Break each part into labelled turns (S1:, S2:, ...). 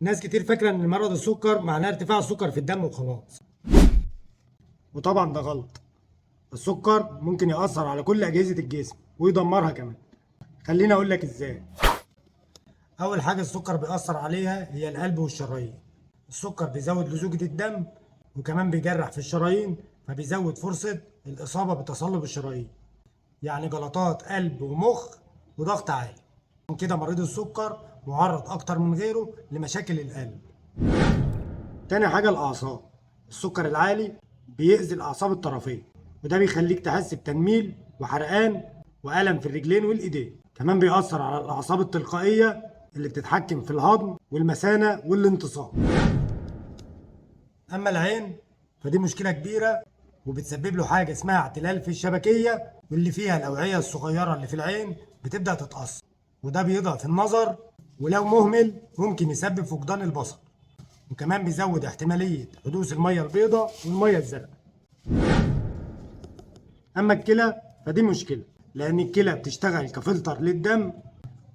S1: ناس كتير فاكرة إن مرض السكر معناه ارتفاع السكر في الدم وخلاص، وطبعا ده غلط. السكر ممكن يأثر على كل أجهزة الجسم ويدمرها كمان. خليني أقول لك إزاي. أول حاجة السكر بيأثر عليها هي القلب والشرايين. السكر بيزود لزوجة الدم وكمان بيجرح في الشرايين، فبيزود فرصة الإصابة بتصلب الشرايين، يعني جلطات قلب ومخ وضغط عالي. عشان كده مريض السكر معرض أكتر من غيره لمشاكل القلب. تاني حاجة الأعصاب. السكر العالي بيأذي الأعصاب الطرفية، وده بيخليك تحس بتنميل وحرقان وألم في الرجلين والإيدين. كمان بيأثر على الأعصاب التلقائية اللي بتتحكم في الهضم والمثانة والانتصاب. أما العين فدي مشكلة كبيرة وبتسبب له حاجة اسمها اعتلال في الشبكية، واللي فيها الأوعية الصغيرة اللي في العين بتبدأ تتأثر، وده بيضعف النظر، ولو مهمل ممكن يسبب فقدان البصر، وكمان بيزود احتمالية حدوث المية البيضاء والمية الزرقاء. أما الكلى فدي مشكلة، لأن الكلى بتشتغل كفلتر للدم،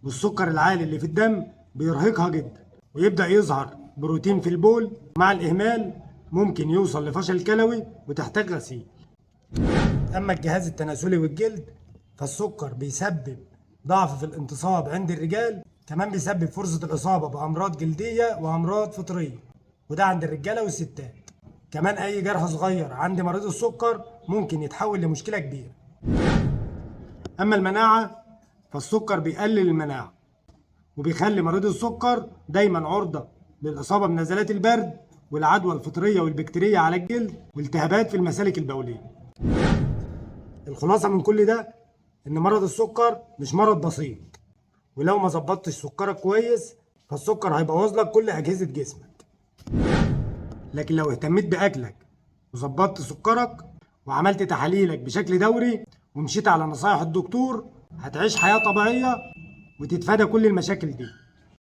S1: والسكر العالي اللي في الدم بيرهقها جدا، ويبدأ يظهر بروتين في البول. مع الإهمال ممكن يوصل لفشل كلوي وتحتاج غسيل. أما الجهاز التناسلي والجلد فالسكر بيسبب ضعف في الانتصاب عند الرجال، كمان بيسبب فرصة الإصابة بأمراض جلدية وأمراض فطرية، وده عند الرجالة والستات. كمان أي جرح صغير عند مريض السكر ممكن يتحول لمشكلة كبيرة. أما المناعة فالسكر بيقلل المناعة، وبيخلي مريض السكر دايما عرضة للإصابة بنزلات البرد والعدوى الفطرية والبكتيرية على الجلد والتهابات في المسالك البولية. الخلاصة من كل ده إن مرض السكر مش مرض بسيط، ولو ما ظبطتش سكرك كويس فالسكر هيبوظ لك كل أجهزة جسمك. لكن لو اهتميت بأكلك وظبطت سكرك وعملت تحاليلك بشكل دوري ومشيت على نصايح الدكتور هتعيش حياة طبيعية وتتفادى كل المشاكل دي.